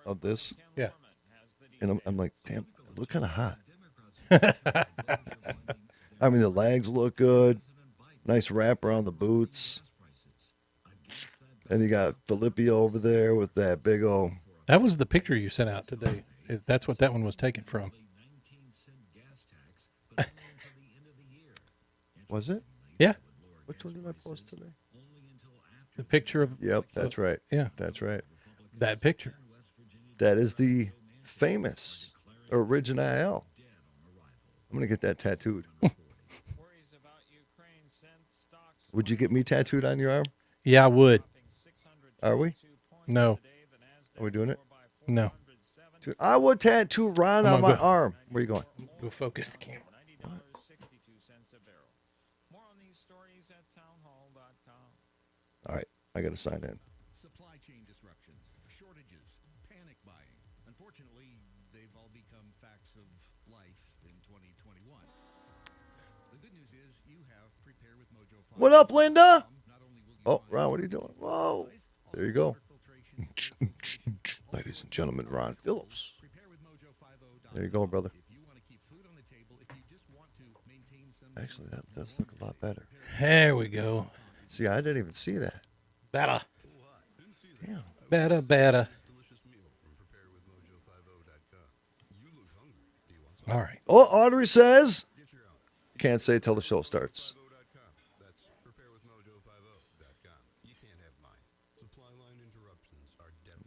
of this. Yeah. And I'm like, damn, it look kind of hot. I mean, the legs look good. Nice wrap around the boots. And you got Felipe over there with that big old. That was the picture you sent out today. That's what that one was taken from. Was it? Yeah. Which one did I post today? The picture of. Yep, that's right. Yeah. That's right. That picture. That is the famous original. I'm going to get that tattooed. Would you get me tattooed on your arm? Yeah, I would. Are we? No. Are we doing it? No. Dude, I would tattoo Ron on my arm. Where you going? Go focus the camera. All right, I got to sign in. Supply chain disruptions, shortages, panic buying. Unfortunately, they've all become facts of life in 2021. The good news is you have Prepare with Mojo 5. What up, Linda? Oh, Ron, what are you doing? Whoa. There you go. Ladies and gentlemen, Ron Phillips. There you go, brother. Actually, that does look a lot better. There we go. See, I didn't even see that. Better. Damn. Better. All right. Oh, Audrey says, can't say till the show starts.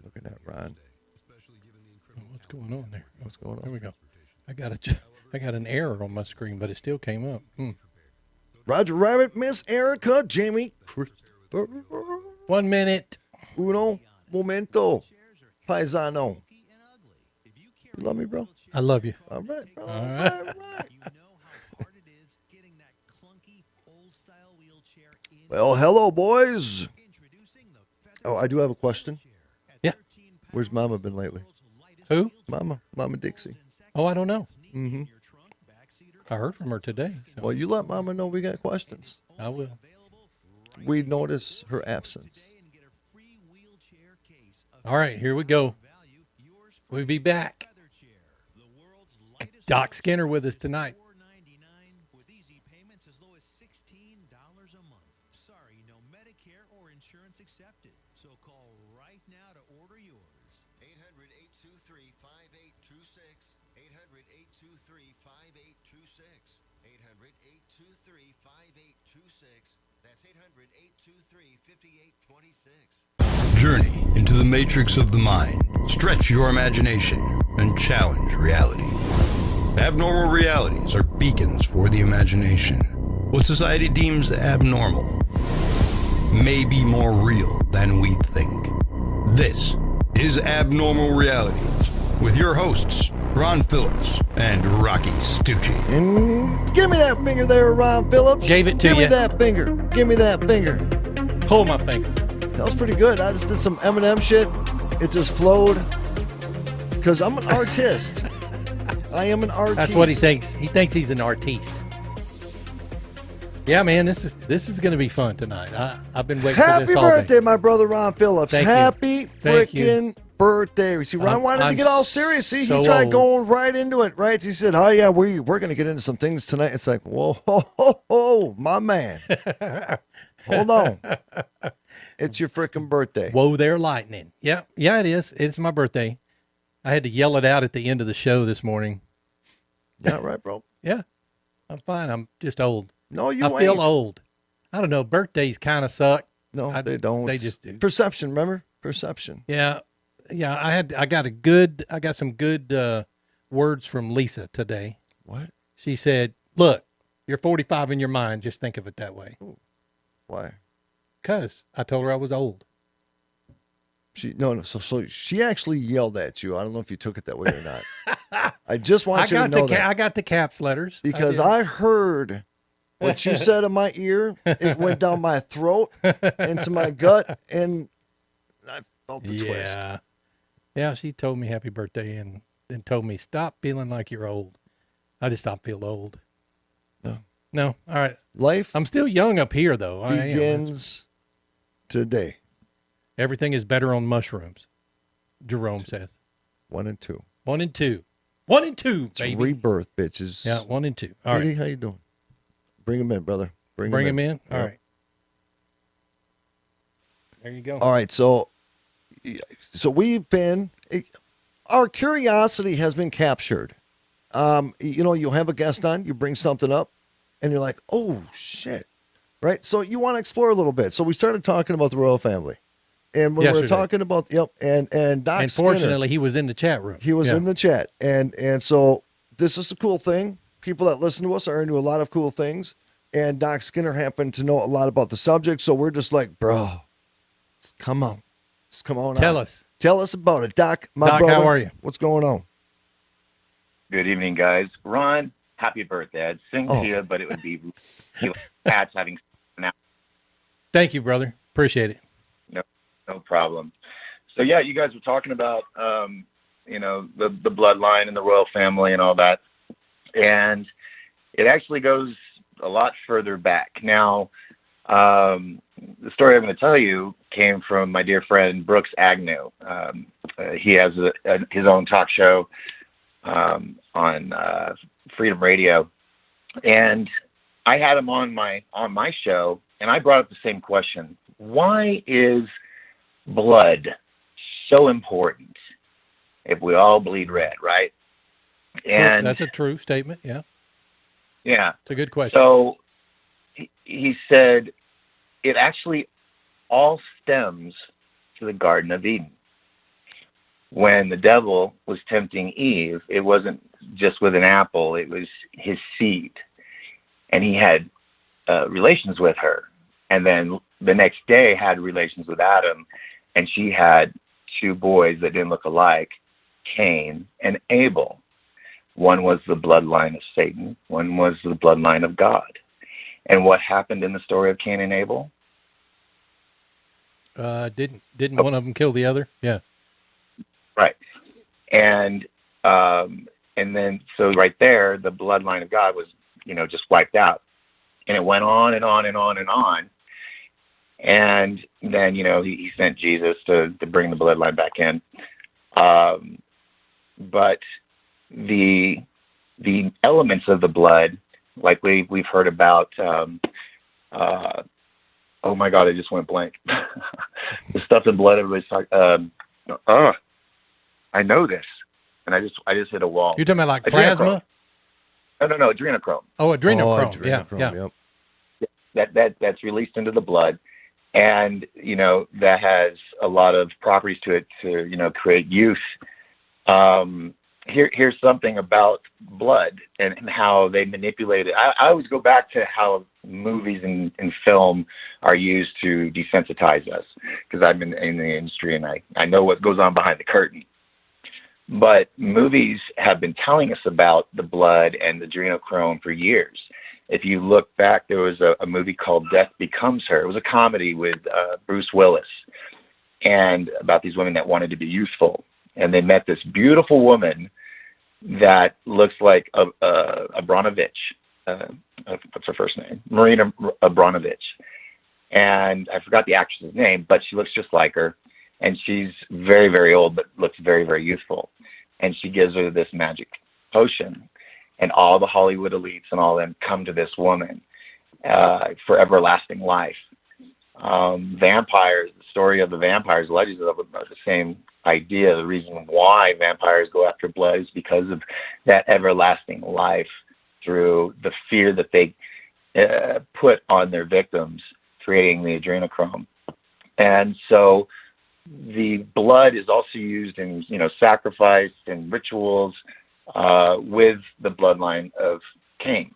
Looking at Ron. What's going on there? What's going on? There we go. I got an error on my screen, but it still came up. Roger Rabbit, Miss Erica, Jamie. 1 minute. Uno momento. Paisano. You love me, bro? I love you. All right, bro. All right. All right. Well, hello, boys. Oh, I do have a question. Yeah. Where's Mama been lately? Who? Mama Dixie. Oh, I don't know. Mm-hmm. I heard from her today. So Well, you let Mama know we got questions. I will. We notice her absence. All right, here we go. We'll be back. Doc Skinner with us tonight. Accepted. So call right now to order yours. 800-823-5826. 800-823-5826. 800-823-5826. That's 800-823-5826. Journey into the matrix of the mind. Stretch your imagination and challenge reality. Abnormal realities are beacons for the imagination. What society deems abnormal may be more real than we think. This is Abnormal Realities with your hosts, Ron Phillips and Rocky Stucci. Give me that finger there, Ron Phillips. Gave it to Give you. me that finger. Give me that finger. Pull my finger. That was pretty good. I just did some Eminem shit. It just flowed. Because I'm an artist. I am an artist. That's what he thinks. He thinks he's an artiste. Yeah, man, this is going to be fun tonight. I've been waiting for Happy this all birthday, day. my brother Ron Phillips. Thank you. Happy Thank you. freaking birthday. See, Ron wanted to I'm get all serious. See, so he tried old. going right into it, right? He said, oh, yeah, we're going to get into some things tonight. It's like, whoa, ho, ho, ho, my man. Hold on. It's your freaking birthday. Whoa there, lightning. Yeah, it is. It's my birthday. I had to yell it out at the end of the show this morning. Yeah, right, bro? Yeah, I'm fine. I'm just old. No, you I ain't. feel old. I don't know. Birthdays kind of suck. No, they don't. They just do. Perception, remember? Perception. Yeah. I got some good words from Lisa today. What? She said, "Look, you're 45 in your mind. Just think of it that way." Ooh. Why? Because I told her I was old. So she actually yelled at you. I don't know if you took it that way or not. I just want you to know that. I got the caps letters. Because I heard what you said in my ear. It went down my throat, into my gut, and I felt the twist. Yeah, she told me happy birthday and then told me, stop feeling like you're old. I just stopped feeling old. No. All right. Life I'm still young up here, though. begins today. Everything is better on mushrooms, Jerome says. 1 and 2. 1 and 2. 1 and 2, It's baby. rebirth, bitches. Yeah, 1 and 2. All Petey, right. how you doing? Bring him in, brother. Bring Bring him in. All Yep. right. There you go. All right, so we've been, our curiosity has been captured. You'll have a guest on, you bring something up, and you're like, oh shit, right? So you want to explore a little bit. So we started talking about the royal family, and when we were Yesterday. talking about and Doc And Skinner, fortunately, he was in the chat room. he was Yeah. in the chat, and so this is the cool thing. People that listen to us are into a lot of cool things, and Doc Skinner happened to know a lot about the subject, so we're just like, bro, just come on. Tell on. us. Tell us about it. Doc, my Doc, brother. how are you? What's going on? Good evening, guys. Ron, happy birthday. I'd sing Oh. to you, but it would be cats having now. Thank you, brother. Appreciate it. No problem. So yeah, you guys were talking about the bloodline and the royal family and all that, and it actually goes a lot further back. Now, the story I'm going to tell you came from my dear friend Brooks Agnew. He has his own talk show on Freedom Radio, and I had him on my show, and I brought up the same question: why is blood so important if we all bleed red, right? True. And That's a true statement. Yeah. yeah, It's a good question. so he said it actually all stems to the Garden of Eden. When the devil was tempting Eve, it wasn't just with an apple, it was his seed. And he had relations with her. And then the next day had relations with Adam. And she had 2 boys that didn't look alike, Cain and Abel. One was the bloodline of Satan. One was the bloodline of God. And what happened in the story of Cain and Abel? Didn't one of them kill the other? Yeah. Right. And then so right there, the bloodline of God was, just wiped out. And it went on and on and on and on. And then, he sent Jesus to bring the bloodline back in. But the elements of the blood, like we've heard about, oh my God, I just went blank. The stuff in blood, everybody's talking, I know this. And I just hit a wall. You're talking about like plasma? No, adrenochrome. Oh, adrenochrome. Adrenochrome, Yeah. That's released into the blood. And, that has a lot of properties to it to, create youth. Here's something about blood and how they manipulate it. I always go back to how movies and film are used to desensitize us, because I've been in the industry and I know what goes on behind the curtain. But movies have been telling us about the blood and the adrenochrome for years. If you look back, there was a movie called Death Becomes Her. It was a comedy with Bruce Willis, and about these women that wanted to be youthful. And they met this beautiful woman that looks like Abramovich. What's her first name? Marina Abramovich. And I forgot the actress's name, but she looks just like her. And she's very, very old, but looks very, very youthful. And she gives her this magic potion. And all the Hollywood elites and all of them come to this woman for everlasting life. Vampires, the story of the vampires, legends of the same idea. The reason why vampires go after blood is because of that everlasting life through the fear that they put on their victims, creating the adrenochrome. And so the blood is also used in, sacrifice and rituals with the bloodline of Cain,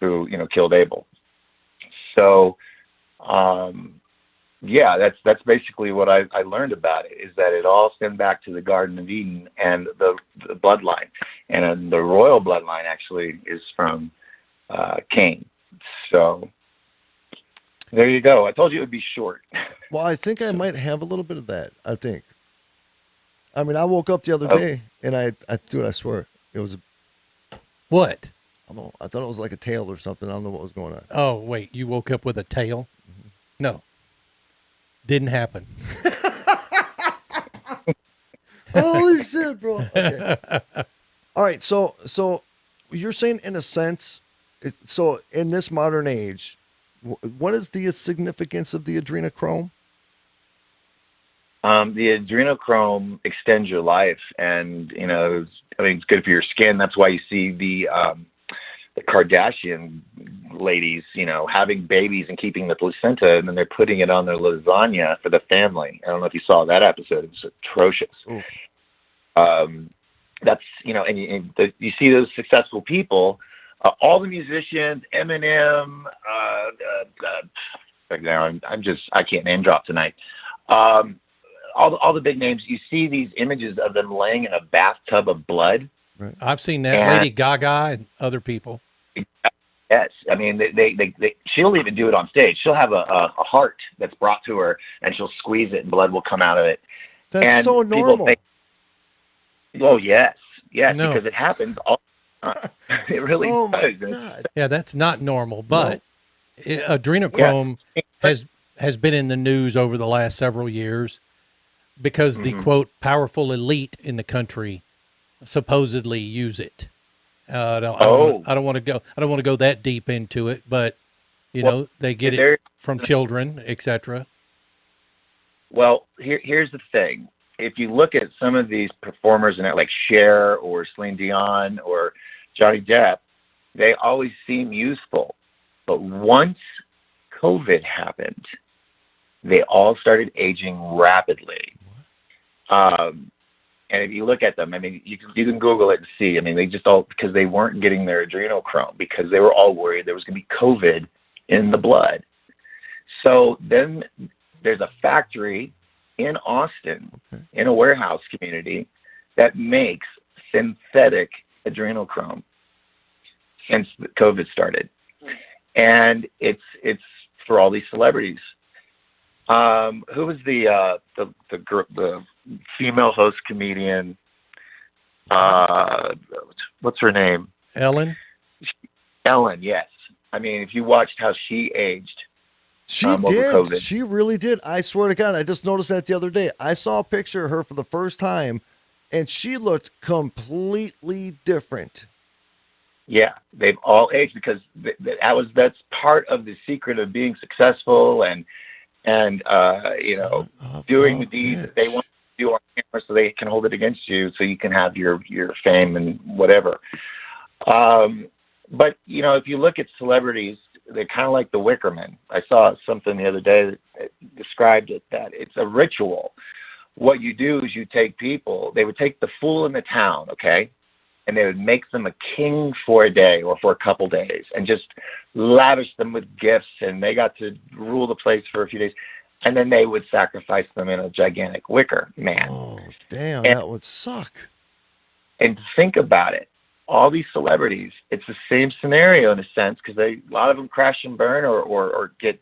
who, killed Abel. So, that's basically what I learned about it, is that it all stemmed back to the Garden of Eden and the bloodline. And the royal bloodline actually is from Cain. So there you go. I told you it would be short. Well, I think I might have a little bit of that. I think. I mean, I woke up the other day and I swear it was. What? I don't know. I thought it was like a tail or something. I don't know what was going on. Oh, wait. You woke up with a tail? No. Didn't happen. Holy shit, bro. Okay. All right. So you're saying in a sense, so in this modern age, what is the significance of the adrenochrome? The adrenochrome extends your life, and it's good for your skin. That's why you see the Kardashian ladies, having babies and keeping the placenta, and then they're putting it on their lasagna for the family. I don't know if you saw that episode; it was atrocious. That's you see those successful people, all the musicians, Eminem. I can't name drop tonight. All the big names, you see these images of them laying in a bathtub of blood. Right. I've seen that. Lady Gaga and other people. Yes, I mean she'll even do it on stage. She'll have a heart that's brought to her, and she'll squeeze it, and blood will come out of it. That's so normal. Oh yes, No. because it happens all the time. It really does. God. Yeah, that's not normal, but adrenochrome has been in the news over the last several years because the quote powerful elite in the country supposedly use it. I don't want to go that deep into it, but they get it from children, etc. Well, here's the thing. If you look at some of these performers in it, like Cher or Celine Dion or Johnny Depp, they always seem youthful. But once COVID happened, they all started aging rapidly. And if you look at them, I mean, you can Google it and see. I mean, they just all, because they weren't getting their adrenochrome, because they were all worried there was going to be COVID in the blood. So then there's a factory in Austin, in a warehouse community, that makes synthetic adrenochrome since COVID started. And it's for all these celebrities. Who was the female host comedian? What's her name? Ellen. Ellen, yes. I mean, if you watched how she aged, she over did. COVID. She really did. I swear to God, I just noticed that the other day. I saw a picture of her for the first time, and she looked completely different. Yeah, they've all aged because that's part of the secret of being successful and doing the deeds that they want to do on camera, so they can hold it against you, so you can have your fame and whatever. But if you look at celebrities, they're kind of like the Wicker Man. I saw something the other day that described it, that it's a ritual. What you do is you take people, they would take the fool in the town, okay? And they would make them a king for a day or for a couple days and just lavish them with gifts, and they got to rule the place for a few days. And then they would sacrifice them in a gigantic Wicker Man. Oh, damn, that would suck. And think about it. All these celebrities, it's the same scenario in a sense, because a lot of them crash and burn or get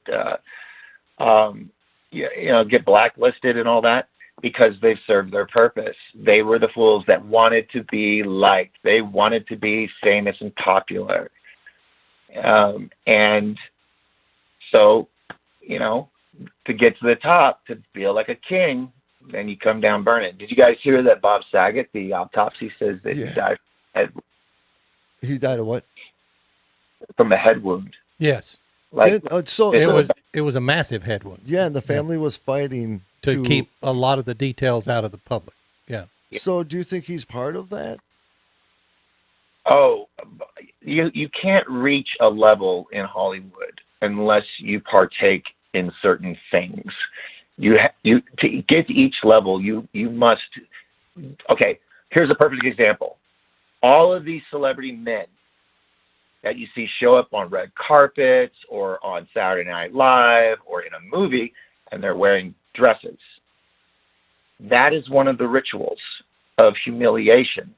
get blacklisted and all that, because they've served their purpose. They were the fools that wanted to be liked. They wanted to be famous and popular. And so, to get to the top, to feel like a king, then you come down burning. Did you guys hear that Bob Saget, the autopsy says that he died from a head? He died of what? From a head wound. Yes. It was a massive head wound. Yeah, and the family was fighting to keep a lot of the details out of the public. Yeah. So do you think he's part of that? Oh, you can't reach a level in Hollywood unless you partake in certain things. You to get to each level, you must. Okay, here's a perfect example. All of these celebrity men that you see show up on red carpets or on Saturday Night Live or in a movie, and they're wearing dresses. That is one of the rituals of humiliation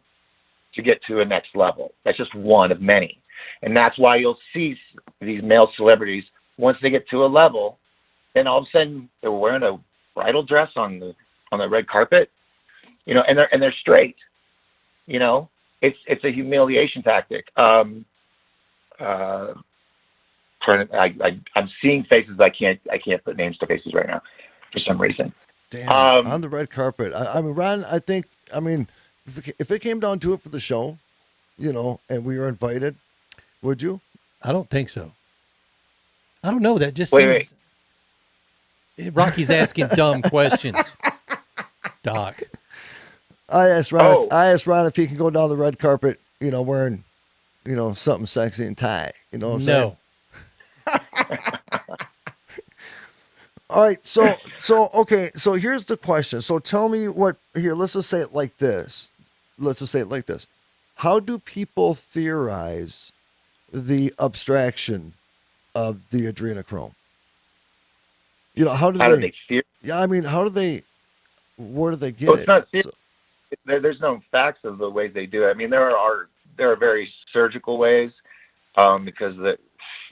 to get to a next level. That's just one of many. And that's why you'll see these male celebrities, once they get to a level, then all of a sudden they're wearing a bridal dress on the red carpet, and they're straight. It's a humiliation tactic. I'm seeing faces. I can't put names to faces right now for some reason. Damn, on the red carpet. I mean, Ron, I think I mean, if it came down to it for the show, you know, and we were invited, would you? I don't think so. I don't know. That just Wait, seems. Rocky's asking dumb questions. Doc. I asked Ron. Oh. I asked Ron if he can go down the red carpet, you know, wearing, you know, something sexy and tie. You know what I'm saying? All right. So okay. So here's the question. So tell me what here. Let's just say it like this. How do people theorize the abstraction of the adrenochrome? You know, how do they fear? Yeah, I mean, where do they get Well, it's it? not there's no facts of the ways they do it. I mean, there are very surgical ways, because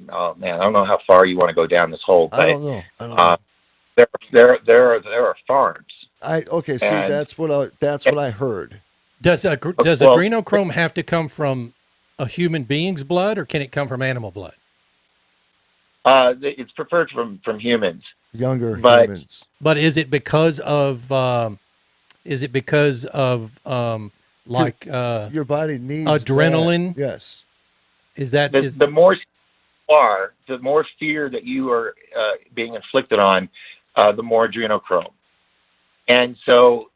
oh man, I don't know how far you want to go down this hole. But, I don't know. There are farms. See, And- that's what I heard. Does adrenochrome have to come from a human being's blood, or can it come from animal blood? It's preferred from humans. Younger But- humans. But is it because of like Your body needs adrenaline? that. Yes. is that The more you are, the more fear that you are being inflicted on, the more adrenochrome. And so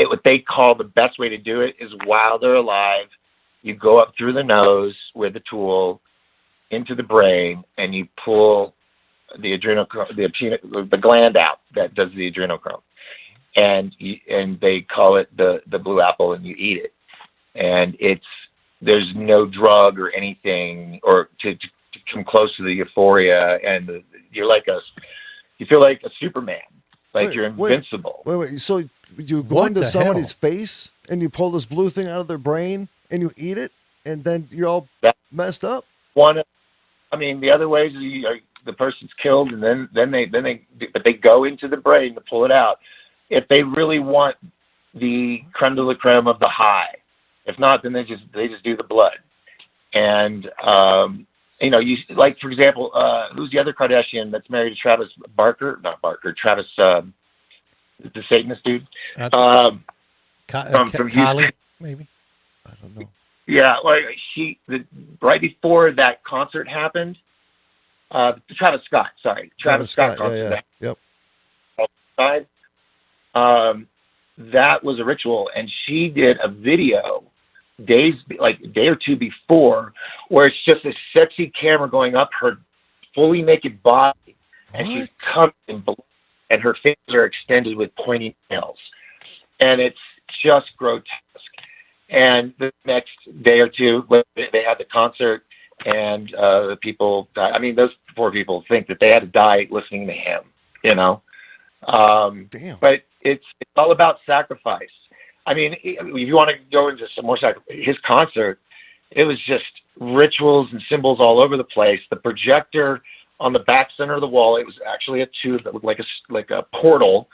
what they call the best way to do it is while they're alive, you go up through the nose with a tool into the brain, and you pull the adrenochrome, the gland out that does the adrenochrome, and they call it the blue apple, and you eat it, and there's no drug or anything or to come close to the euphoria, and you feel like a Superman, like you're invincible. Wait. So you go What into the somebody's hell? face and you pull this blue thing out of their brain and you eat it, and then you're all messed up. The other ways the person's killed, and then they go into the brain to pull it out. If they really want the creme de la creme of the high, if not, then they just do the blood. And you like, for example, who's the other Kardashian that's married to Travis Barker? Not Barker. Travis, the Satanist dude. From Kylie, Houston. maybe? I don't know. Yeah, well, right before that concert happened, Travis Scott concert. Yeah. Yep. Outside, that was a ritual, and she did a video a day or two before, where it's just a sexy camera going up her fully naked body, and she's covered in blood, and her fingers are extended with pointy nails, and it's just grotesque. And the next day or two, they had the concert, and the people died. I mean, those poor people think that they had to die listening to him, you know. Damn. But it's all about sacrifice. I mean, if you want to go into some more his concert, it was just rituals and symbols all over the place. The projector on the back center of the wall, it was actually a tube that looked like a portal,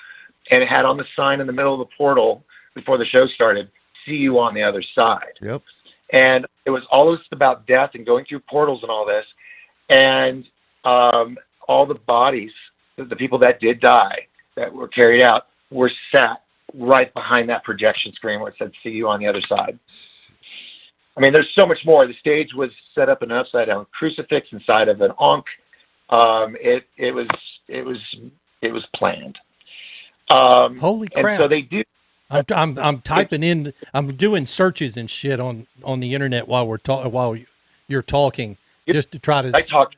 and it had on the sign in the middle of the portal before the show started, "See you on the other side." Yep. And it was all just about death and going through portals and all this. And all the bodies, the people that did die, that were carried out, were sat right behind that projection screen where it said, "See you on the other side." I mean, there's so much more. The stage was set up in an upside down crucifix inside of an ankh. It was planned. Holy crap! And so they do. I'm typing in. I'm doing searches and shit on the internet while you're talking, just to try to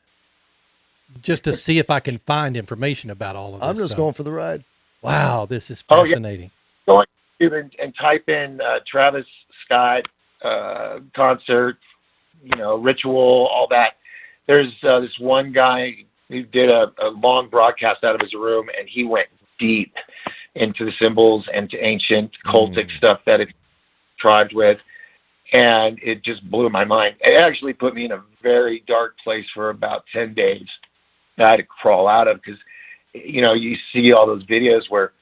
just to see if I can find information about all of this. I'm just going for the ride. Wow, this is fascinating. Go and type in Travis Scott concert, ritual, all that. There's this one guy who did a long broadcast out of his room, and he went deep into the symbols and to ancient cultic stuff that it tribed with, and it just blew my mind. It actually put me in a very dark place for about 10 days that I had to crawl out of, because you see all those videos where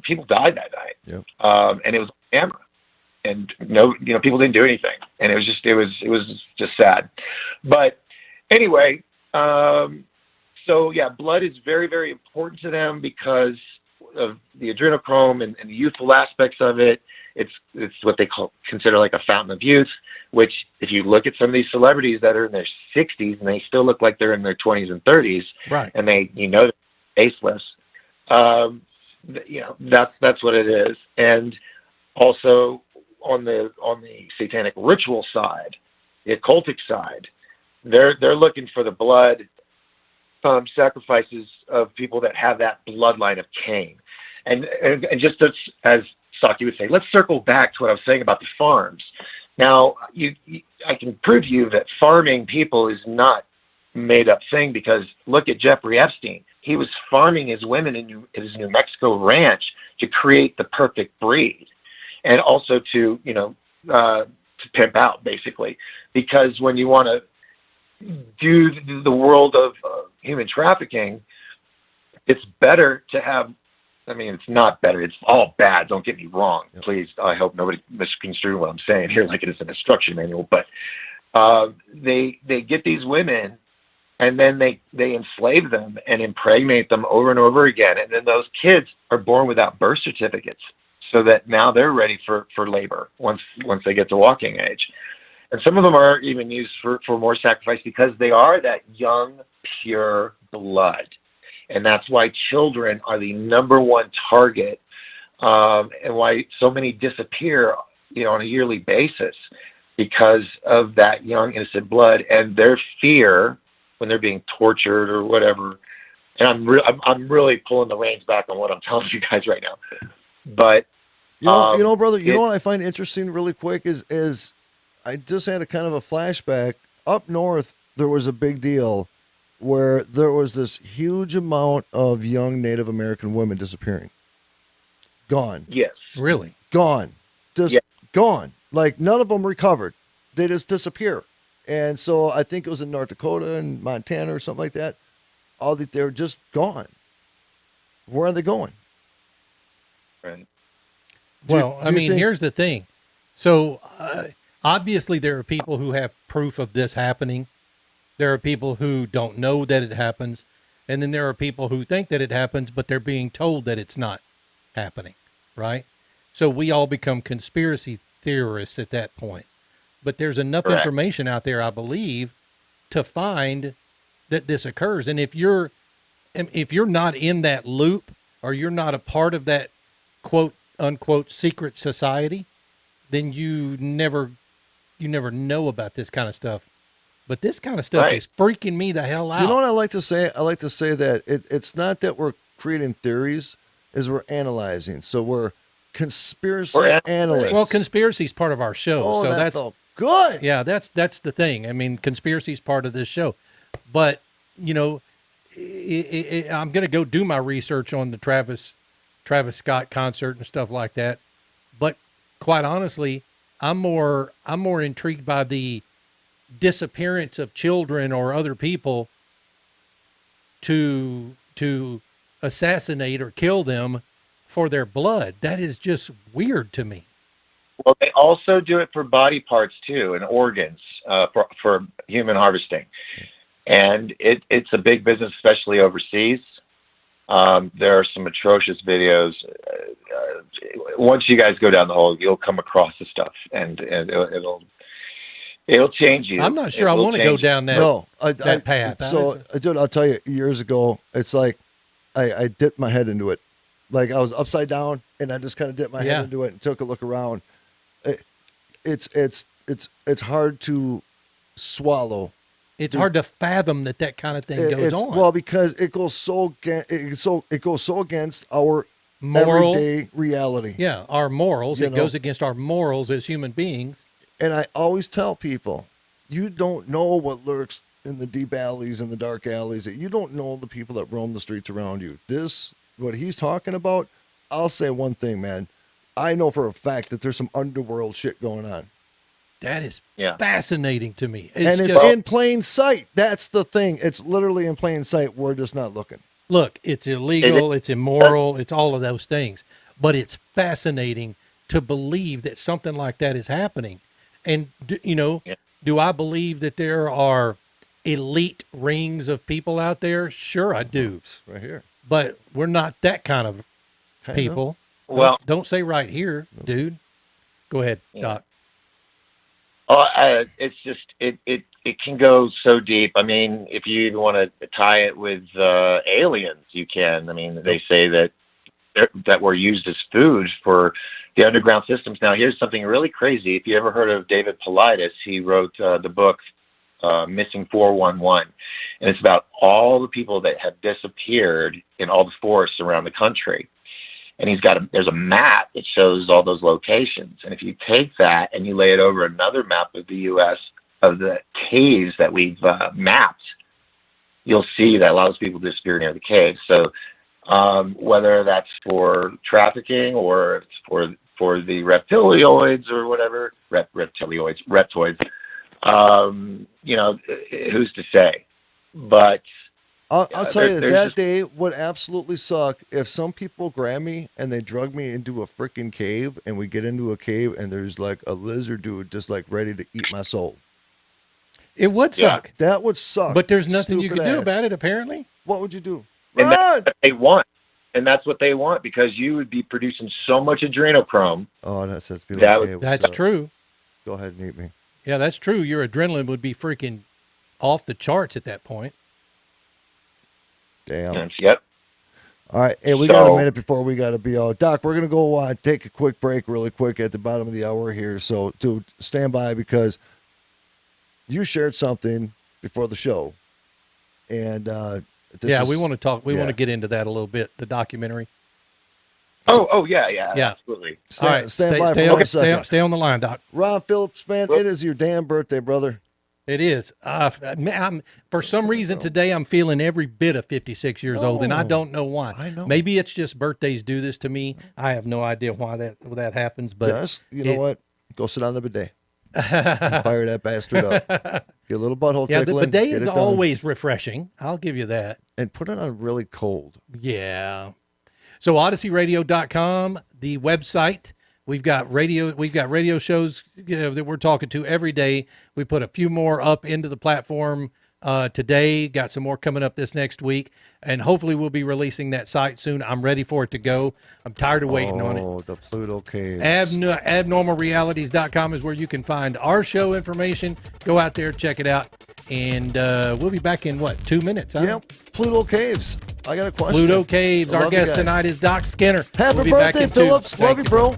people died that night. Yep. And it was on camera, and people didn't do anything, and it was just sad. But anyway, so yeah, blood is very, very important to them, because of the adrenochrome and the youthful aspects of it. It's what they consider like a fountain of youth, which if you look at some of these celebrities that are in their 60s and they still look like they're in their 20s and 30s, right? And they're faceless. That's what it is. And also on the satanic ritual side, the occultic side, they're looking for the blood sacrifices of people that have that bloodline of Cain. And just as Stucci would say, let's circle back to what I was saying about the farms. Now, I can prove to you that farming people is not a made-up thing, because look at Jeffrey Epstein. He was farming his women in his New Mexico ranch to create the perfect breed, and also to pimp out, basically. Because when you want to do the world of human trafficking, it's better to have, it's not better. It's all bad. Don't get me wrong. Yep. Please, I hope nobody misconstrues what I'm saying here like it is an instruction manual. But they get these women, and then they enslave them and impregnate them over and over again. And then those kids are born without birth certificates, so that now they're ready for labor once they get to walking age. And some of them are even used for more sacrifice, because they are that young, pure blood. And that's why children are the number one target, and why so many disappear, on a yearly basis, because of that young, innocent blood and their fear when they're being tortured or whatever. And I'm really pulling the reins back on what I'm telling you guys right now. But brother, you know what I find interesting really quick is I just had a kind of a flashback. Up north, there was a big deal where there was this huge amount of young Native American women disappearing. Gone. Yes. Really? Gone. Just gone. Like, none of them recovered. They just disappear. And so I think it was in North Dakota and Montana or something like that. They're just gone. Where are they going? Right. Well, here's the thing. So obviously there are people who have proof of this happening. There are people who don't know that it happens. And then there are people who think that it happens, but they're being told that it's not happening, right? So we all become conspiracy theorists at that point. But there's enough information out there, I believe, to find that this occurs. And if you're not in that loop, or you're not a part of that quote unquote secret society, then you never know about this kind of stuff. But this kind of stuff is freaking me the hell out. You know what I like to say? I like to say that it's not that we're creating theories, is we're analyzing. So we're conspiracy analysts. Well, conspiracy is part of our show. Oh, so that that's felt good. Yeah, that's the thing. Conspiracy is part of this show. But, I'm going to go do my research on the Travis Scott concert and stuff like that. But quite honestly, I'm more intrigued by the disappearance of children or other people to assassinate or kill them for their blood. That is just weird to me. Well, they also do it for body parts too, and organs, for human harvesting. And it's a big business, especially overseas. There are some atrocious videos. Once you guys go down the hole, you'll come across the stuff, and it'll change you. I'm not sure I want to go down that path. So, dude, I'll tell you, years ago, it's like I dipped my head into it. Like, I was upside down, and I just kind of dipped my head into it and took a look around. It's hard to swallow. It's hard to fathom that kind of thing goes on. Well, because it goes so against our everyday reality. Yeah, our morals. It goes against our morals as human beings. And I always tell people, you don't know what lurks in the deep alleys and the dark alleys. You don't know the people that roam the streets around you. What he's talking about, I'll say one thing, man. I know for a fact that there's some underworld shit going on. That is fascinating to me. It's in plain sight. That's the thing. It's literally in plain sight. We're just not looking. Look, it's illegal. It's immoral. It's all of those things. But it's fascinating to believe that something like that is happening. And, do I believe that there are elite rings of people out there? Sure, I do. Right here. But we're not that kind of Kinda. people. Well, Don't say right here, dude. Go ahead, Yeah. Doc. it's just it can go so deep. I mean, if you even want to tie it with aliens, you can. I mean, they say that were used as food for the underground systems. Now, here's something really crazy. If you ever heard of David Paulides, he wrote the book Missing 411, and it's about all the people that have disappeared in all the forests around the country. And there's a map that shows all those locations. And if you take that and you lay it over another map of the U.S. of the caves that we've mapped, you'll see that a lot of those people disappeared near the caves. So whether that's for trafficking or it's for the reptilioids or whatever, reptoids, who's to say? But I'll tell you that day would absolutely suck if some people grab me and they drug me into a freaking cave and we get into a cave and there's like a lizard dude just like ready to eat my soul. It would suck. That would suck. But there's nothing you Stupid can do ass. about it, apparently. What would you do? And that's Run! what they want. And that's what they want, because you would be producing so much adrenochrome. Oh, that's beautiful. That's true. Go ahead and eat me. Yeah, that's true. Your adrenaline would be freaking off the charts at that point. Damn. Yep. All right. Hey, we got a minute before we got to be out. Doc, we're going to go take a quick break really quick at the bottom of the hour here. So, dude, stand by because you shared something before the show. And we want to talk. We want to get into that a little bit, the documentary. Yeah, absolutely. All right, stand by for 1 second. Stay on the line, Doc. Ron Phillips, man, it is your damn birthday, brother. It is. For some reason today, I'm feeling every bit of 56 years old, and I don't know why. I know. Maybe it's just birthdays do this to me. I have no idea why that happens. But you know what? Go sit on the bidet. Fire that bastard up. Get a little butthole tickling. The bidet is always refreshing. I'll give you that. And put it on really cold. Yeah. So OdysseyRadio.com, the website. We've got radio shows that we're talking to every day. We put a few more up into the platform today. Got some more coming up this next week, and hopefully we'll be releasing that site soon. I'm ready for it to go. I'm tired of waiting on it. Oh, the Pluto Caves. Abnormalrealities.com is where you can find our show information. Go out there, check it out, and we'll be back in 2 minutes? Huh? Yep, Pluto Caves. I got a question. Pluto Caves. Our guest tonight is Doc Skinner. Happy birthday, Phillips. Love you, bro.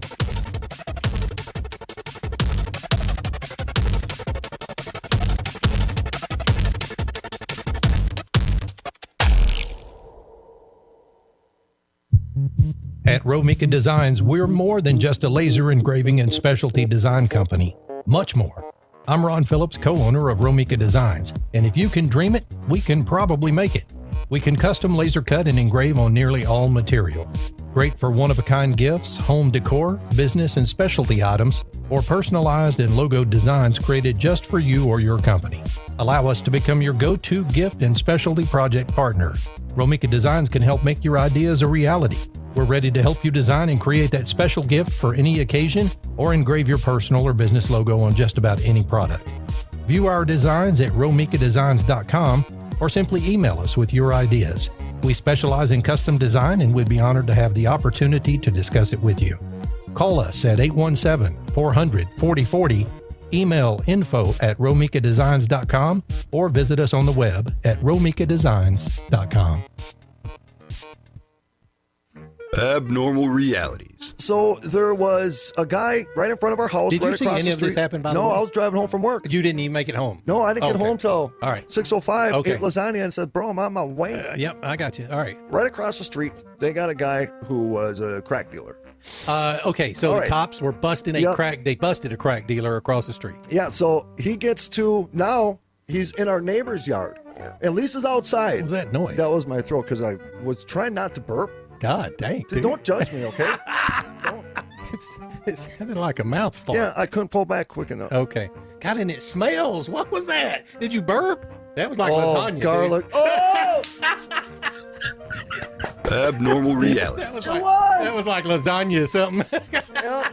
At Romika Designs, we're more than just a laser engraving and specialty design company. Much more. I'm Ron Phillips, co-owner of Romika Designs, and if you can dream it, we can probably make it. We can custom laser cut and engrave on nearly all material. Great for one-of-a-kind gifts, home decor, business and specialty items, or personalized and logoed designs created just for you or your company. Allow us to become your go-to gift and specialty project partner. Romika Designs can help make your ideas a reality. We're ready to help you design and create that special gift for any occasion or engrave your personal or business logo on just about any product. View our designs at romikadesigns.com or simply email us with your ideas. We specialize in custom design and we'd be honored to have the opportunity to discuss it with you. Call us at 817-400-4040, email info@romikadesigns.com, or visit us on the web at romikadesigns.com. Abnormal Realities. So there was a guy right in front of our house. Did right you see across any the of this street. happen, by the No, way? I was driving home from work. You didn't even make it home. No, I didn't get home till All right. 6:05. Okay. Ate lasagna and said, "Bro, I'm on my way." Yep, I got you. All right. Right across the street, they got a guy who was a crack dealer. Okay, so All the right. cops were busting They busted a crack dealer across the street. Yeah, so he gets to now. He's in our neighbor's yard, and Lisa's outside. What was that noise? That was my throat because I was trying not to burp. God dang. Dude, don't judge me, okay? It sounded like a mouth fart. Yeah, I couldn't pull back quick enough. Okay. God, and it smells. What was that? Did you burp? That was like lasagna. Garlic. Oh! Abnormal Reality. That was like lasagna or something. Yeah.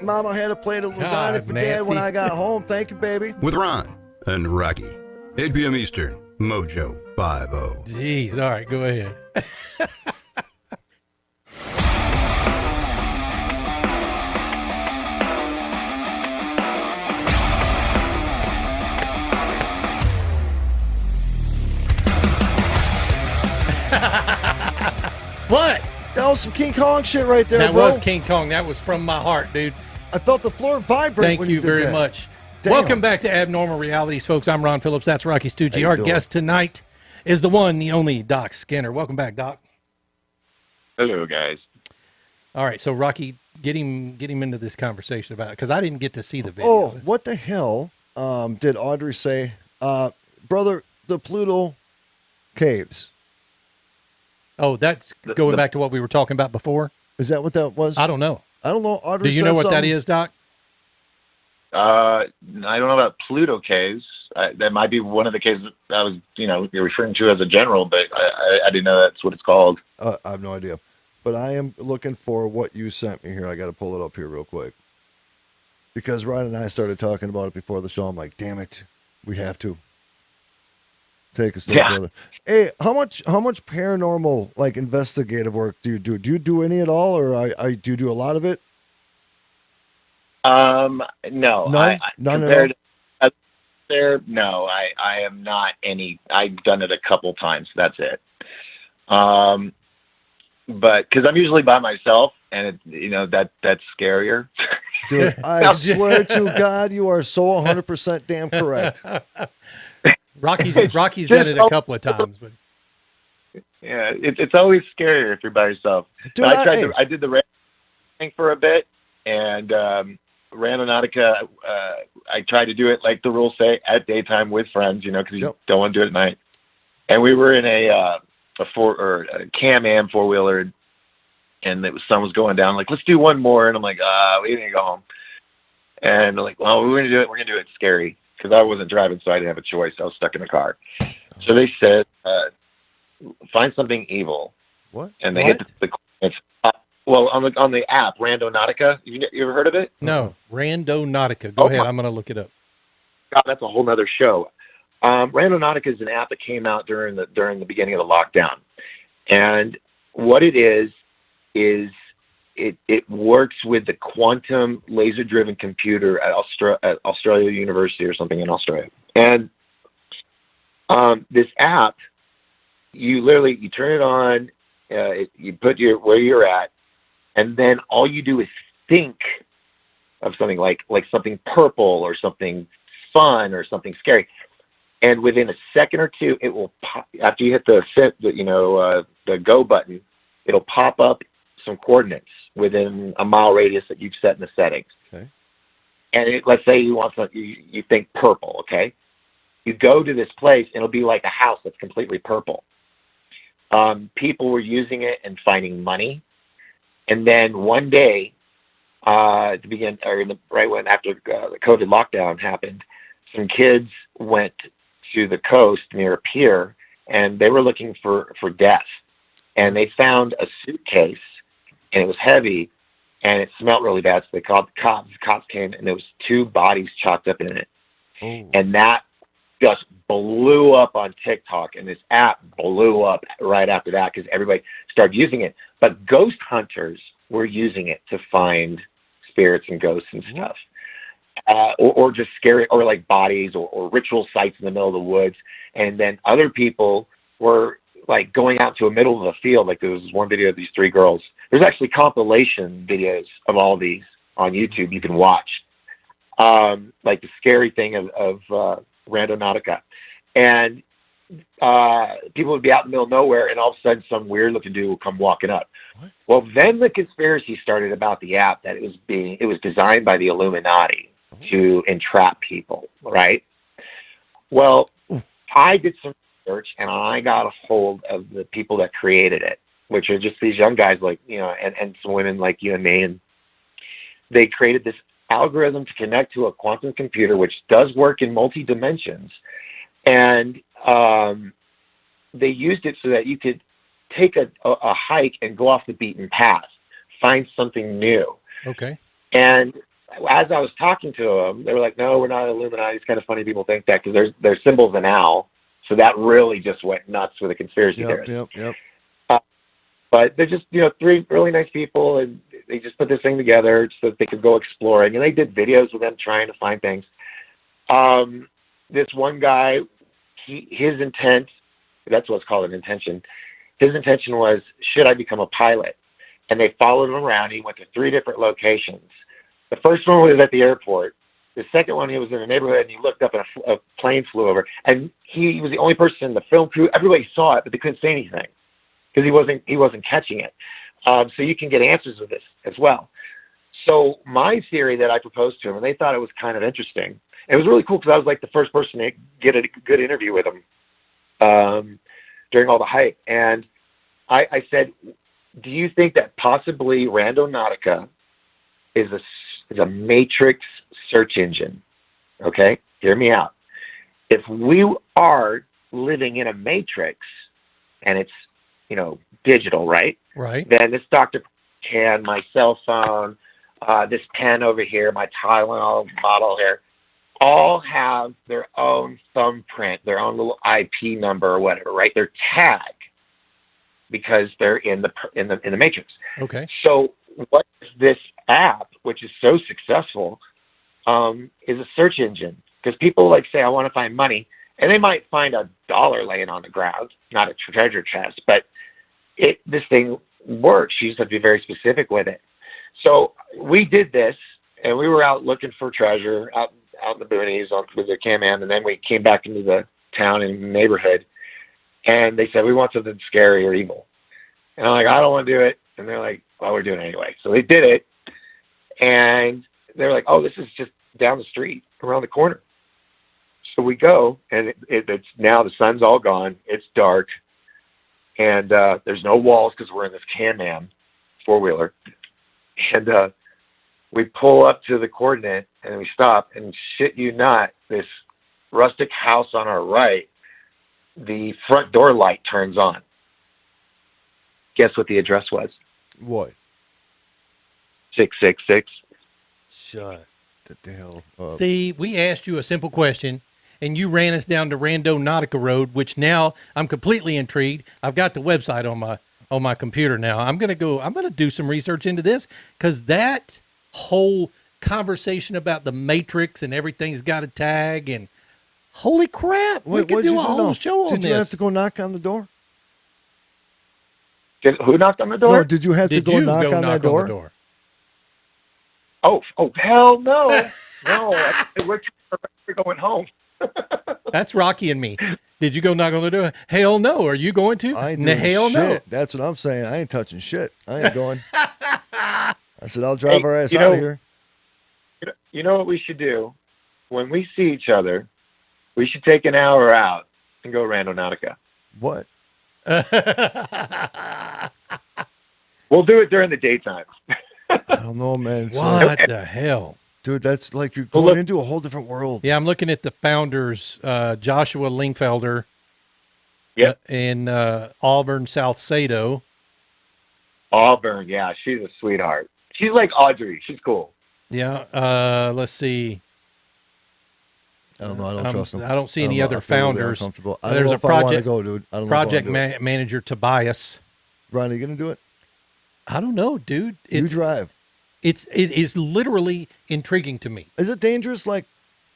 Mama had a plate of lasagna God, for Dad when nasty. I got home. Thank you, baby. With Ron and Rocky. 8 p.m. Eastern. Mojo 50. Jeez. All right, go ahead. That was some King Kong shit right there, That bro. was King Kong. That was from my heart, dude. I felt the floor vibrate. Thank when you did very that. much. Damn. Welcome back to Abnormal Realities, folks. I'm Ron Phillips. That's Rocky How Stucci. you Our doing? guest tonight is the one, the only Doc Skinner. Welcome back, Doc. Hello, guys. Oh, All right, so Rocky, get him into this conversation about it, because I didn't get to see the video. Oh, what the hell did Audrey say? Brother, the Pluto caves. Oh, that's going back to what we were talking about before? Is that what that was? I don't know. I don't know. Audrey Do you said know what that something. is, Doc? I don't know about Pluto caves. That might be one of the caves I was, you're referring to as a general, but I didn't know that's what it's called. I have no idea. But I am looking for what you sent me here. I got to pull it up here real quick. Because Ryan and I started talking about it before the show. I'm like, damn it. We have to. Take a step further. Hey, how much paranormal, like, investigative work do you do? Do you do any at all, or do you do a lot of it? No. None? None at all? No, I am not any. I've done it a couple times. That's it. But because I'm usually by myself, and that's scarier. Dude, I swear to God, you are so 100% damn correct. Rocky's done it a couple of times, but Yeah, it's always scarier if you're by yourself. Dude, I did the thing for a bit, and Randonautica, I tried to do it like the rules say at daytime with friends, because you don't want to do it at night. And we were in a Can-Am 4-wheeler, and the sun was going down. Like, let's do one more, and I'm like, we need to go home. And they're like, well, we're gonna do it. We're gonna do it scary, because I wasn't driving, so I didn't have a choice. I was stuck in the car. So they said, find something evil. What? And they hit the well, on the app, Randonautica. You ever heard of it? no, Randonautica. Go ahead. I'm going to look it up. God, that's a whole nother show. Randonautica is an app that came out during the beginning of the lockdown, and what it is it works with the quantum laser-driven computer at Australia University or something in Australia. And this app, you turn it on, you put where you're at, and then all you do is think of something like something purple or something fun or something scary. And within a second or two, it will pop, after you hit the go button, it'll pop up some coordinates within a mile radius that you've set in the settings. Okay. And let's say you want something, you think purple, okay? You go to this place, and it'll be like a house that's completely purple. People were using it and finding money. And then one day, right when after the COVID lockdown happened, some kids went to the coast near a pier, and they were looking for death. And they found a suitcase, and it was heavy, and it smelled really bad. So they called the cops. The cops came, and there was 2 bodies chopped up in it. Oh. And that just blew up on TikTok, and this app blew up right after that because everybody started using it. But ghost hunters were using it to find spirits and ghosts and stuff, or just scary, or like bodies or ritual sites in the middle of the woods. And then other people were like going out to a middle of the field. Like there was one video of these 3 girls. There's actually compilation videos of all these on YouTube you can watch. Like the scary thing of Randonautica. And people would be out in the middle of nowhere, and all of a sudden some weird looking dude will come walking up. What? Well, then the conspiracy started about the app, that it was designed by the Illuminati to entrap people, right? Well, I did some research, and I got a hold of the people that created it, which are just these young guys like, and some women like you and me, and they created this algorithm to connect to a quantum computer, which does work in multi-dimensions. And they used it so that you could take a hike and go off the beaten path, find something new. Okay. And as I was talking to them, they were like, no, we're not Illuminati. It's kind of funny people think that, because there's symbols of an owl. So that really just went nuts with the conspiracy theorists. Yep. But they're just, 3 really nice people, and they just put this thing together so that they could go exploring. And they did videos with them trying to find things. This one guy, his intent, that's what's called an intention. His intention was, should I become a pilot? and they followed him around. He went to 3 different locations. The first one was at the airport. The second one, he was in a neighborhood, and he looked up, and a plane flew over. And he was the only person in the film crew. Everybody saw it, but they couldn't say anything because he wasn't catching it. So you can get answers with this as well. So my theory that I proposed to him, and they thought it was kind of interesting. It was really cool because I was like the first person to get a good interview with him during all the hype. And I said, do you think that possibly Randonautica is a matrix search engine? Okay, hear me out. If we are living in a matrix and it's, digital, right? Right. Then this Dr. Can, my cell phone, this pen over here, my Tylenol bottle here, all have their own thumbprint, their own little IP number or whatever, right? Their tag, because they're in the matrix. Okay. So what is this app, which is so successful, is a search engine? Because people say, I want to find money, and they might find $1 laying on the ground, not a treasure chest, but this thing works. You just have to be very specific with it. So we did this, and we were out looking for treasure out in the boonies with the Can-Man, and then we came back into the town and neighborhood, and they said, we want something scary or evil. And I'm like, I don't want to do it. And they're like, well, we're doing it anyway. So they did it, and they're like, oh, this is just down the street, around the corner. So we go, and it's now the sun's all gone. It's dark, and there's no walls because we're in this Can-Man 4-wheeler. And we pull up to the coordinate, and we stop, and shit you not, this rustic house on our right, the front door light turns on. Guess what the address was? What? 666. Shut the hell up. See, we asked you a simple question, and you ran us down to Randonautica Road, which now I'm completely intrigued. I've got the website on my computer now. I'm going to do some research into this, because that whole conversation about the Matrix and everything's got a tag, and holy crap, we could do a whole show on this. Did you have to go knock on the door? Who knocked on the door? No, did you have to go knock on that door? Oh, hell no. No, we're going home. That's Rocky and me. Did you go knock on the door? Hell no. Are you going to? I ain't doing hell shit. No. That's what I'm saying. I ain't touching shit. I ain't going. I said, I'll drive our ass out of here. You know what we should do? When we see each other, we should take an hour out and go Randonautica. What? We'll do it during the daytime. I don't know, man. What the hell? Dude, that's like you're going into a whole different world. Yeah, I'm looking at the founders, Joshua Lingfelder, in Auburn, South Sado. Auburn, yeah, she's a sweetheart. She's like Audrey. She's cool. Yeah, let's see. I don't know. I don't trust them. I don't see any other founders. There's a project. Go, dude. I don't project know manager Tobias. Ron, are you gonna do it? I don't know, dude. You drive. It is literally intriguing to me. Is it dangerous? Like,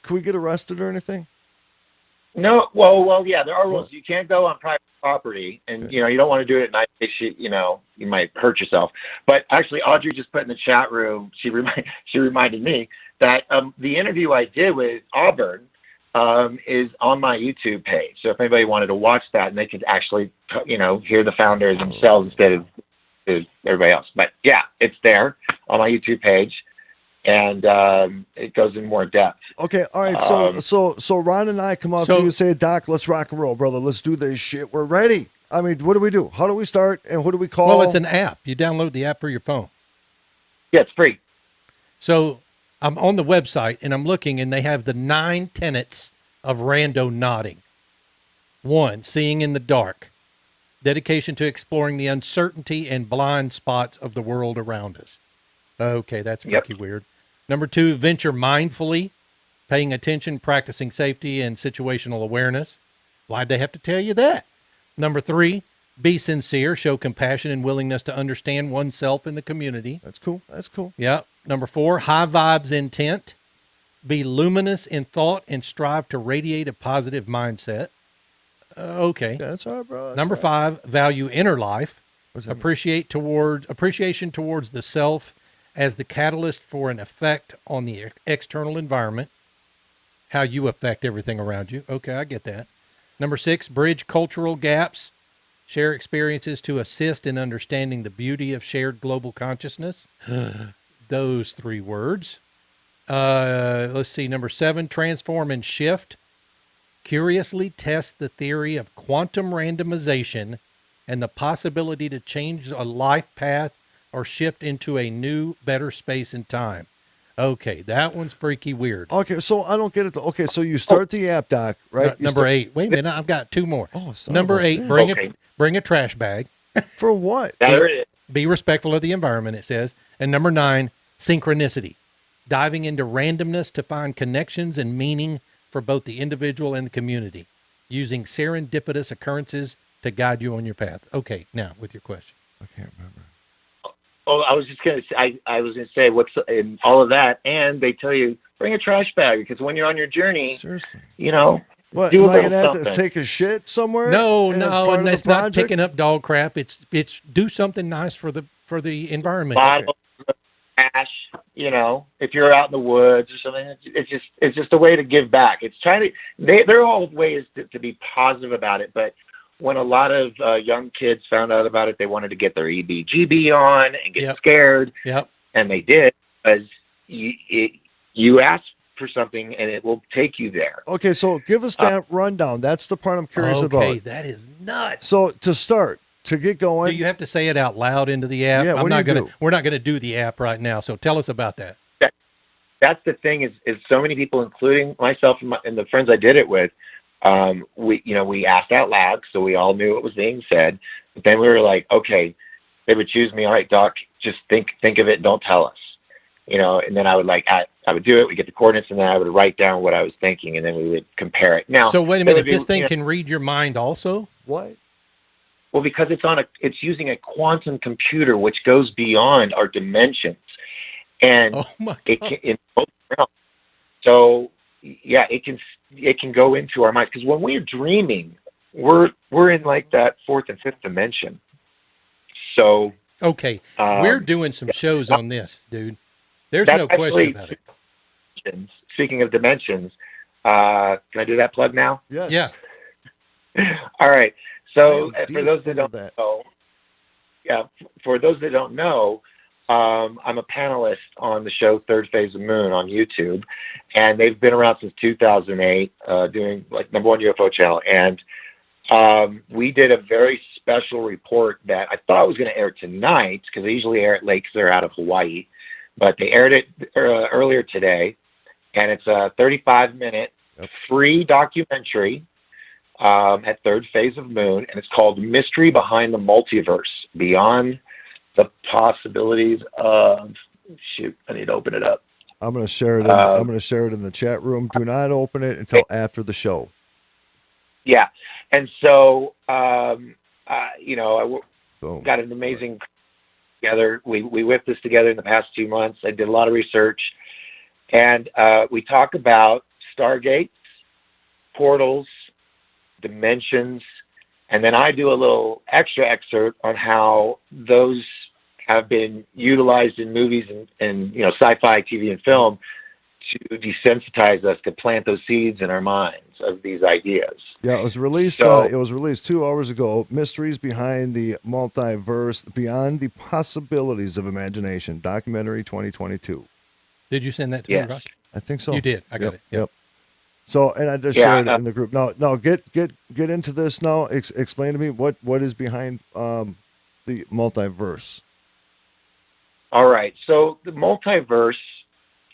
could we get arrested or anything? No. Well, yeah. There are rules. You can't go on private property, and you don't want to do it at night. You might hurt yourself. But actually, Audrey just put in the chat room. She reminded me that the interview I did with Auburn is on my YouTube page. So if anybody wanted to watch that, and they could actually, hear the founders themselves instead of everybody else. But yeah, it's there on my YouTube page, and it goes in more depth. Okay, all right. So Ron and I come up to you and say, Doc, let's rock and roll, brother. Let's do this shit. We're ready. I mean, what do we do? How do we start? And what do we call? Well, it's an app. You download the app for your phone. Yeah, it's free. So I'm on the website, and I'm looking, and they have the 9 tenets of randonauting. 1, seeing in the dark. Dedication to exploring the uncertainty and blind spots of the world around us. Okay, that's freaky weird. Number 2, venture mindfully, paying attention, practicing safety and situational awareness. Why'd they have to tell you that? Number 3, be sincere, show compassion and willingness to understand oneself in the community. That's cool. That's cool. Yep. Number 4, high vibes intent. Be luminous in thought and strive to radiate a positive mindset. Okay. Yeah, that's all right, bro. Number 5, value inner life. What's that mean? Appreciation towards the self as the catalyst for an effect on the external environment, how you affect everything around you. Okay, I get that. Number 6, bridge cultural gaps, share experiences to assist in understanding the beauty of shared global consciousness. Those 3 words. Let's see. Number 7, transform and shift. Curiously test the theory of quantum randomization and the possibility to change a life path or shift into a new, better space and time. Okay, that one's freaky weird. Okay, so I don't get it. Okay, so you start the app, Doc, right? Number 8. Wait a minute, I've got 2 more. Oh, son Number of a 8, bitch. bring a trash bag. For what? There it is. Be respectful of the environment, it says. And number 9, synchronicity. Diving into randomness to find connections and meaning for both the individual and the community, using serendipitous occurrences to guide you on your path. Okay, now with your question. I can't remember. Oh, I was just going to say, I was going to say what's in all of that. And they tell you, bring a trash bag because when you're on your journey, Seriously. you know, What, do am a I little going to have to something. take a shit somewhere? No, And it's part no, of and the that's not project? picking up dog crap. It's do something nice for the environment. Bottle of trash, you know, if you're out in the woods or something, it's just a way to give back. It's trying to, they're all ways to be positive about it. But when a lot of young kids found out about it, they wanted to get their EBGB on and get scared. Yep. And they did, because you ask for something and it will take you there. Okay, so give us that rundown. That's the part I'm curious about. Okay, that is nuts. So to start, to get going, Do you have to say it out loud into the app? Yeah, what do you do? We're not gonna do the app right now. So tell us about that. That's the thing is so many people, including myself and the friends I did it with, we asked out loud, so we all knew what was being said. But then we were like, okay, they would choose me. All right, Doc, just think of it. Don't tell us, And then I would do it. We get the coordinates, and then I would write down what I was thinking, and then we would compare it. Now, So wait a there minute, would be, this thing can read your mind also? what? Well, because it's using a quantum computer, which goes beyond our dimensions, and Oh my it God. can in both realms. So yeah, it can go into our minds, because when we're dreaming, we're in like that 4th and 5th dimension. So Okay, we're doing some shows on this, dude. There's that's no question actually- about it. Speaking of dimensions, can I do that plug now? Yes. Yeah. All right. I So am for deep those that into don't that. know, for those that don't know, I'm a panelist on the show Third Phase of Moon on YouTube, and they've been around since 2008, doing like #1 UFO channel. And we did a very special report that I thought was going to air tonight, because they usually air it late because they're out of Hawaii, but they aired it earlier today, and it's a 35-minute free documentary at Third Phase of Moon, and it's called Mystery Behind the Multiverse, Beyond the Possibilities of... Shoot, I need to open it up. I'm going to share it. I'm going to share it in the chat room. Do not open it until after the show. Yeah, and so, Boom. got an amazing together. We whipped this together in the past 2 months. I did a lot of research, and we talk about stargates, portals, dimensions, and then I do a little extra excerpt on how those have been utilized in movies and sci-fi, TV, and film to desensitize us, to plant those seeds in our minds of these ideas. Yeah, it was released. So- It was released 2 hours ago. Mysteries behind the multiverse, beyond the possibilities of imagination. Documentary 2022. Did you send that to Yes. me, Rock? I think so. You did. I got it. Yep. So, and I just Yeah, shared it in the group. No, get into this now. Explain to me what is behind the multiverse. All right. So the multiverse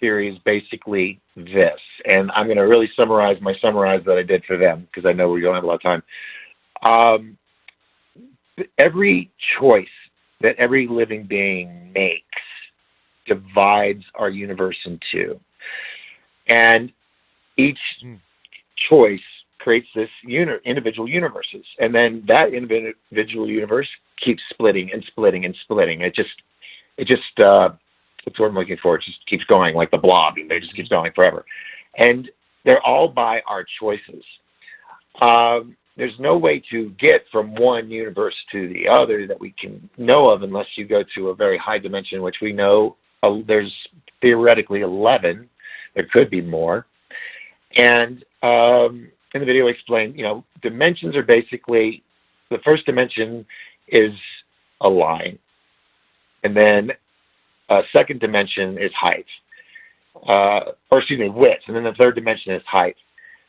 theory is basically this, and I'm going to really summarize that I did for them, because I know we don't have a lot of time. Every choice that every living being makes divides our universe in 2. And each choice creates this individual universes. And then that individual universe keeps splitting and splitting and splitting. It just what's what I'm looking for. It just keeps going like the Blob. It just keeps going forever. And they're all by our choices. there's no way to get from one universe to the other that we can know of unless you go to a very high dimension, which we know there's theoretically 11. There could be more. And in the video, I explained, dimensions are basically, the first dimension is a line. And then second dimension is height. Width. And then the third dimension is height.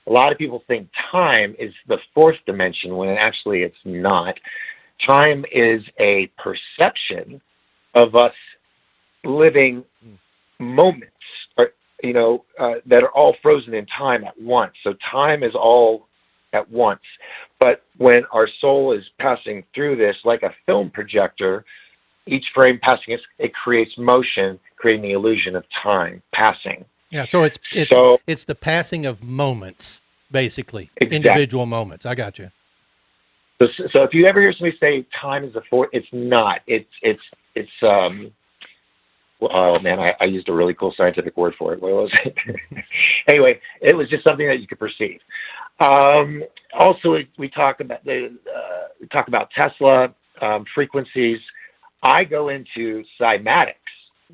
A lot of people think time is the fourth dimension when actually it's not. Time is a perception of us living moments, that are all frozen in time at once. So time is all at once. But when our soul is passing through this, like a film projector, each frame passing, it creates motion, creating the illusion of time passing. Yeah, so it's the passing of moments, basically, exactly. Individual moments. I got you. So if you ever hear somebody say time is the fourth, it's not. It's oh man, I used a really cool scientific word for it. What was it? Anyway, it was just something that you could perceive. Also, we talk about Tesla frequencies. I go into cymatics.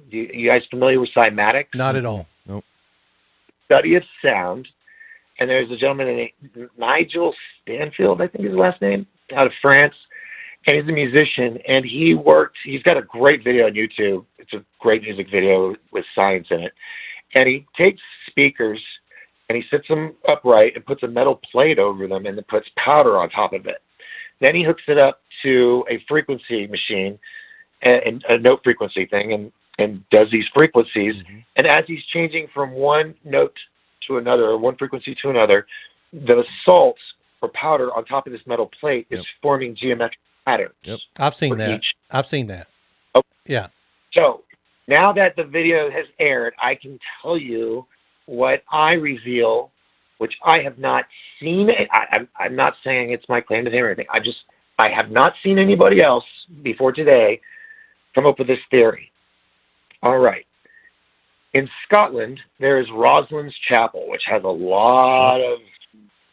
You guys familiar with cymatics? Not at all. Nope. Study of sound. And there's a gentleman named Nigel Stanfield, I think is his last name, out of France. And he's a musician, and he's got a great video on YouTube. It's a great music video with science in it. And he takes speakers and he sits them upright and puts a metal plate over them and then puts powder on top of it. Then he hooks it up to a frequency machine and a note frequency thing and does these frequencies. Mm-hmm. And as he's changing from one note to another, or one frequency to another, the salt or powder on top of this metal plate is forming geometric patterns. Yep. I've seen that. I've seen that. Okay. Yeah. So now that the video has aired, I can tell you what I reveal, which I have not seen. I'm not saying it's my claim to fame or anything. I have not seen anybody else before today come up with this theory. All right. In Scotland, there is Rosalind's Chapel, which has a lot of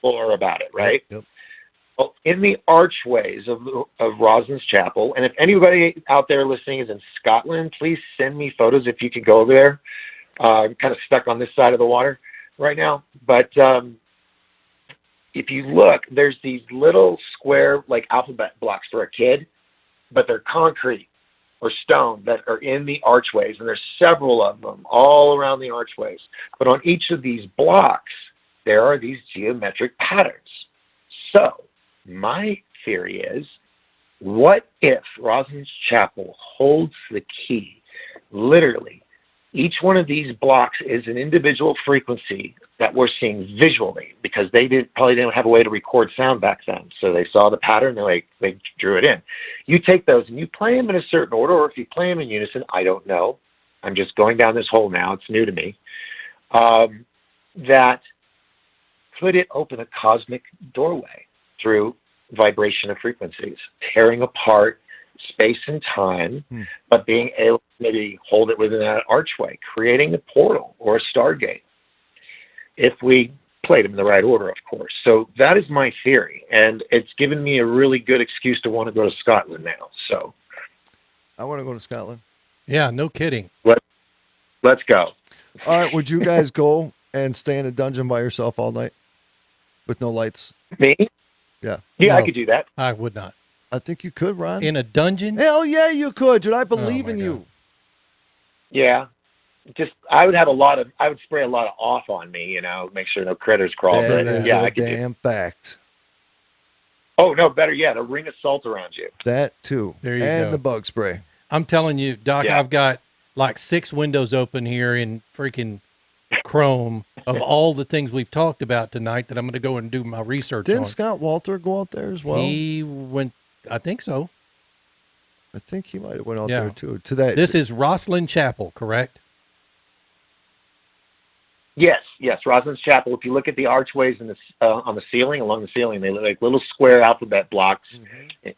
lore about it, right? Yep. Well, in the archways of Rosalind's Chapel, and if anybody out there listening is in Scotland, please send me photos if you could go over there. I'm kind of stuck on this side of the water right now. But if you look, there's these little square, like alphabet blocks for a kid, but they're concrete or stone that are in the archways, and there's several of them all around the archways. But on each of these blocks, there are these geometric patterns. So my theory is, what if Rosalind's Chapel holds the key? Literally, each one of these blocks is an individual frequency that we're seeing visually, because they probably didn't have a way to record sound back then. So they saw the pattern, they drew it in. You take those and you play them in a certain order, or if you play them in unison, I don't know. I'm just going down this hole now. It's new to me. That could it open a cosmic doorway through vibration of frequencies, tearing apart space and time, but being able to maybe hold it within that archway, creating a portal or a stargate, if we played them in the right order, of course. So that is my theory, and it's given me a really good excuse to want to go to Scotland now. So I want to go to Scotland. Yeah, no kidding. Let's go. All right, would you guys go and stay in a dungeon by yourself all night with no lights? Me? Yeah. Yeah, No. I could do that. I would not. I think you could, Ron. In a dungeon? Hell yeah, you could, dude. I believe my in God. you. Yeah. I would spray a lot of off on me, make sure no critters crawl. That But is yeah, a I could do. damn fact. Oh no, better yet, a ring of salt around you. That too. There you and go. the bug spray. I'm telling you, Doc, Yeah. I've got like 6 windows open here in freaking Chrome of all the things we've talked about tonight that I'm going to go and do my research Didn't on. Scott Walter go out there as well? He went, I think so. I think he might have went out Yeah. there too. To that. This is Roslyn Chapel, correct? Yes, Rosalind's Chapel. If you look at the archways in on the ceiling, along the ceiling, they look like little square alphabet blocks. Mm-hmm.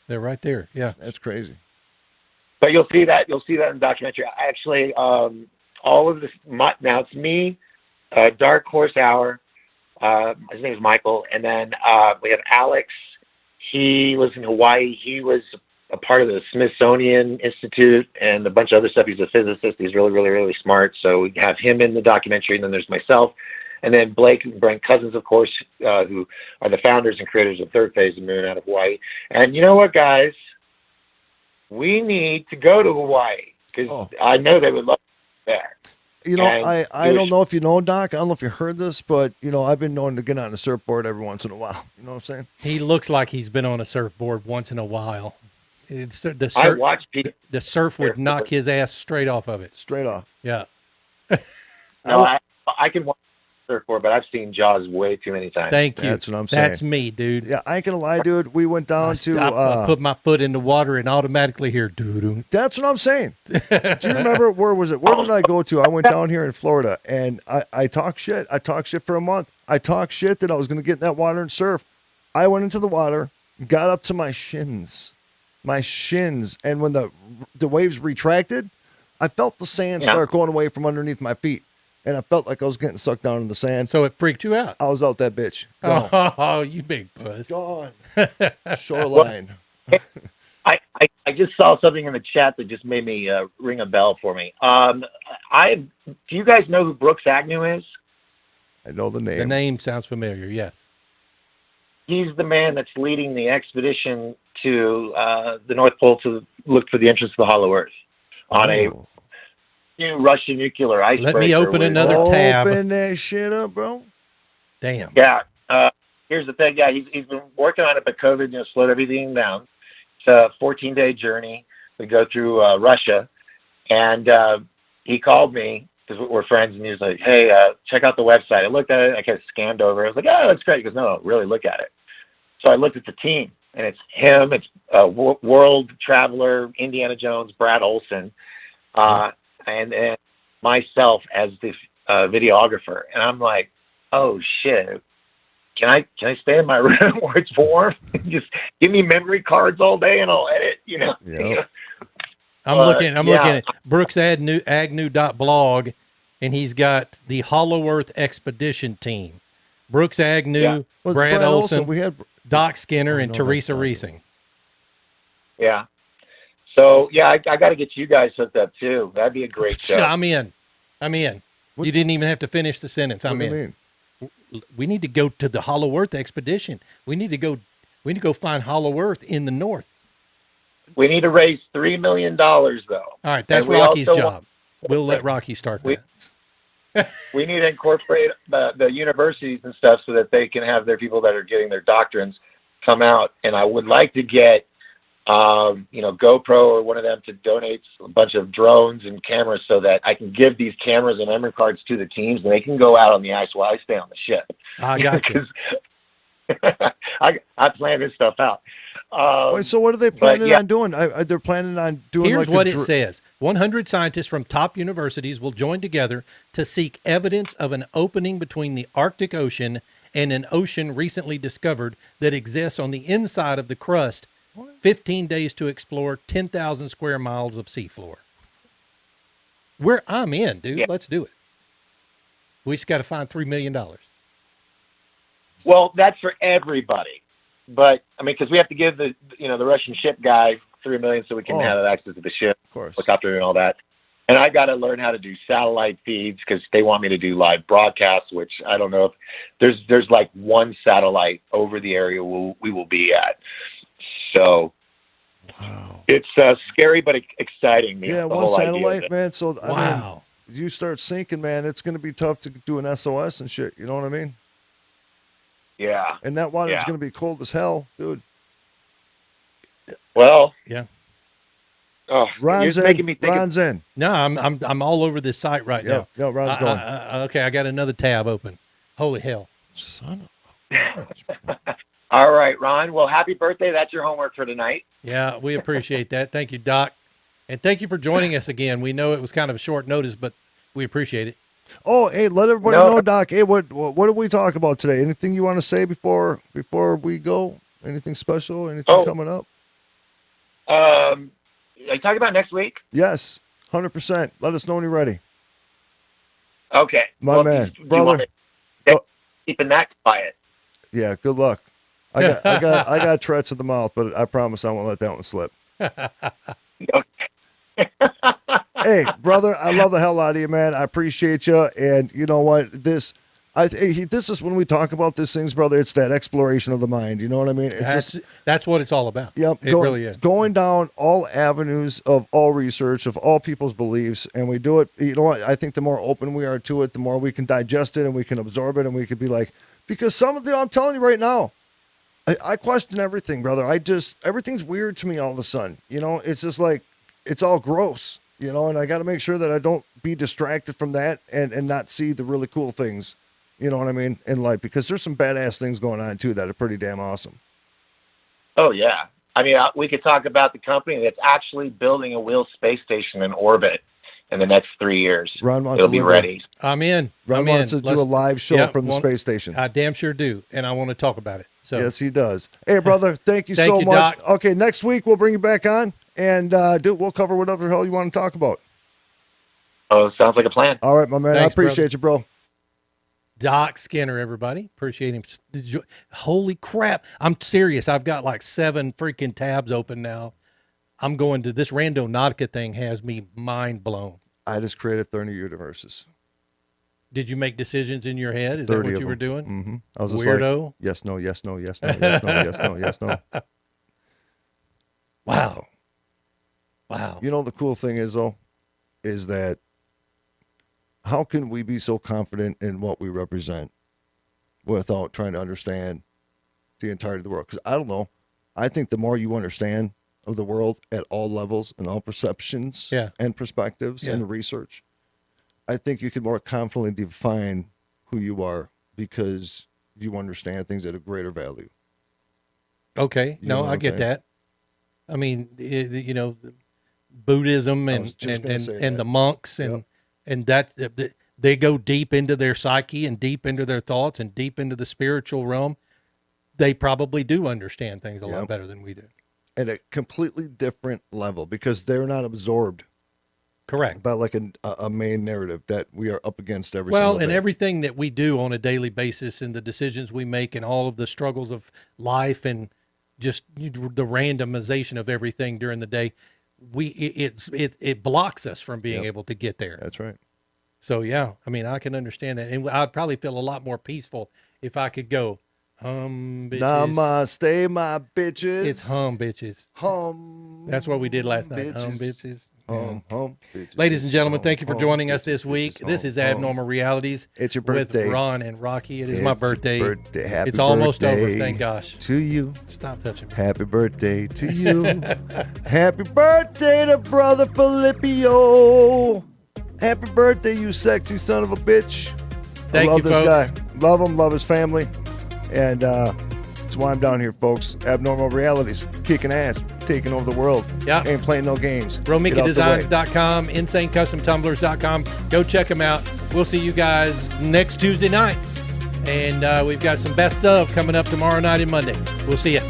They're right there. Yeah. That's crazy. But you'll see that in the documentary. Actually, all of this. Now it's me, Dark Horse Hour, His name is Michael. And then we have Alex. He lives in Hawaii. He was a part of the Smithsonian Institute and a bunch of other stuff. He's a physicist. He's really, really, really smart. So we have him in the documentary. And then there's myself. And then Blake and Brent Cousins, of course, who are the founders and creators of Third Phase of Moon out of Hawaii. And you know what, guys? We need to go to Hawaii because I know they would love to be there. You know, I don't know if you know, Doc. I don't know if you heard this, but, you know, I've been known to get on a surfboard every once in a while. You know what I'm saying? He looks like he's been on a surfboard once in a while. I watch people. The surf would knock his ass straight off of it. Straight off. Yeah. No, I can watch surfboard, but I've seen Jaws way too many times. Thank you. That's what I'm saying. That's me, dude. Yeah, I ain't gonna lie, dude. We went down I put my foot in the water and automatically hear doo-doo. That's what I'm saying. Do you remember where was it? Where did I go to? I went down here in Florida, and I talk shit. I talked shit for a month. I talked shit that I was gonna get in that water and surf. I went into the water, got up to my shins, and when the waves retracted, I felt the sand start going away from underneath my feet. And I felt like I was getting sucked down in the sand. So it freaked you out. I was out that bitch. Gone. Oh, you big puss. Gone. Shoreline. I just saw something in the chat that just made me ring a bell for me. Do you guys know who Brooks Agnew is? I know the name. The name sounds familiar, yes. He's the man that's leading the expedition to the North Pole to look for the entrance to the Hollow Earth on a new Russian nuclear icebreaker. Let me open another tab. Open that shit up, bro. Damn. Yeah. Here's the thing. Yeah, he's been working on it, but COVID slowed everything down. It's a 14-day journey. We go through Russia, and he called me because we're friends, and he was like, "Hey, check out the website." I looked at it. I kind of scanned over. I was like, "Oh, that's great." He goes, "No, really look at it." So I looked at the team, and it's him. It's world traveler Indiana Jones, Brad Olson. And myself as the videographer, and I'm like, oh shit, can I stay in my room where it's warm and just give me memory cards all day and I'll edit, you know? Yep. I'm looking at brooksagnew.blog, and he's got the Hollow Earth Expedition team. Brooks Agnew, Brad Olson, we had Doc Skinner, and Teresa Reesing. Yeah. So, yeah, I got to get you guys hooked up, too. That'd be a great show. I'm in. What? You didn't even have to finish the sentence. I'm in. We need to go to the Hollow Earth expedition. We need to go find Hollow Earth in the north. We need to raise $3 million, though. All right, that's Rocky's job. We'll let Rocky start that. We need to incorporate the universities and stuff so that they can have their people that are getting their doctrines come out. And I would like to get GoPro or one of them to donate a bunch of drones and cameras so that I can give these cameras and memory cards to the teams and they can go out on the ice while I stay on the ship. I got you. I plan this stuff out. Wait, so what are they planning on doing? They're planning on doing. Here's what it says: 100 scientists from top universities will join together to seek evidence of an opening between the Arctic Ocean and an ocean recently discovered that exists on the inside of the crust. 15 days to explore 10,000 square miles of seafloor. I'm in, dude. Yeah. Let's do it. We just got to find $3 million. Well, that's for everybody. But, I mean, because we have to give the Russian ship guy $3 million so we can have access to the ship, of course, helicopter and all that. And I got to learn how to do satellite feeds because they want me to do live broadcasts, which I don't know if there's like one satellite over the area we will be at. So it's scary but exciting. Yeah, one satellite, man. So I mean, you start sinking, man, it's going to be tough to do an SOS and shit. You know what I mean? Yeah. And that water is going to be cold as hell, dude. Well, yeah. Oh, Ron's in. Making me think Ron's in. No, I'm all over this site right now. No, Ron's going. Okay, I got another tab open. Holy hell. Son of a bitch. All right, Ron. Well, happy birthday. That's your homework for tonight. Yeah, we appreciate that. Thank you, Doc. And thank you for joining us again. We know it was kind of a short notice, but we appreciate it. Oh, hey, let everybody know, Doc. Hey, what did we talk about today? Anything you want to say before we go? Anything special? Anything coming up? Are you talking about next week? Yes, 100%. Let us know when you're ready. Okay. My man, brother. keeping that quiet. Yeah, good luck. I got threats of the mouth, but I promise I won't let that one slip. Hey, brother, I love the hell out of you, man. I appreciate you. And you know what? This is when we talk about these things, brother. It's that exploration of the mind. You know what I mean? That's what it's all about. Yep, it really is. Going down all avenues of all research, of all people's beliefs, and we do it. You know what? I think the more open we are to it, the more we can digest it and we can absorb it, and we could be like, because some of the, I'm telling you right now, I question everything, brother. Everything's weird to me all of a sudden. You know, it's just like, it's all gross, you know, and I got to make sure that I don't be distracted from that and not see the really cool things, you know what I mean, in life, because there's some badass things going on too that are pretty damn awesome. Oh, yeah. I mean, we could talk about the company that's actually building a wheel space station in orbit in the next 3 years. Ron wants It'll to be ready. I'm in. Ron wants to do a live show from the space station. I damn sure do, and I want to talk about it. So yes, he does. Hey, brother, thank you so much. Doc. Okay, next week we'll bring you back on, and we'll cover whatever the hell you want to talk about. Oh, sounds like a plan. All right, my man. Thanks, I appreciate you, bro. Doc Skinner, everybody. Appreciate him. Holy crap. I'm serious. I've got like 7 freaking tabs open now. I'm going to this Randonautica thing has me mind blown. I just created 30 universes. Did you make decisions in your head? Is that what you were doing? Mm-hmm. I was just weirdo. Like, yes, no, yes, no, yes, no, yes, no, yes, no, yes, no. Wow. You know, the cool thing is, though, is that how can we be so confident in what we represent without trying to understand the entirety of the world? Because I don't know. I think the more you understand of the world at all levels and all perceptions and perspectives and research, I think you can more confidently define who you are because you understand things at a greater value. Okay. No, I get that. I mean, you know, Buddhism and the monks and that they go deep into their psyche and deep into their thoughts and deep into the spiritual realm. They probably do understand things a lot better than we do. At a completely different level because they're not absorbed. Correct. By like a main narrative that we are up against every single day. Well, and everything that we do on a daily basis and the decisions we make and all of the struggles of life and just the randomization of everything during the day, it blocks us from being able to get there. That's right. So, yeah, I mean, I can understand that. And I'd probably feel a lot more peaceful if I could go, bitches. Namaste, my bitches. It's bitches. That's what we did last night. Bitches. Bitches. Ladies and gentlemen, thank you for joining us this week. This is Abnormal Realities. It's your birthday. With Ron and Rocky. It's my birthday. Happy it's almost birthday over, thank gosh. To you. Stop touching me. Happy birthday to you. Happy birthday to Brother Filipio. Happy birthday, you sexy son of a bitch. I love this guy. Love him, love his family. And that's why I'm down here, folks. Abnormal Realities. Kicking ass. Taking over the world. Yeah. Ain't playing no games. RomikaDesigns.com, InsaneCustomTumblers.com. Go check them out. We'll see you guys next Tuesday night. And we've got some best of coming up tomorrow night and Monday. We'll see you.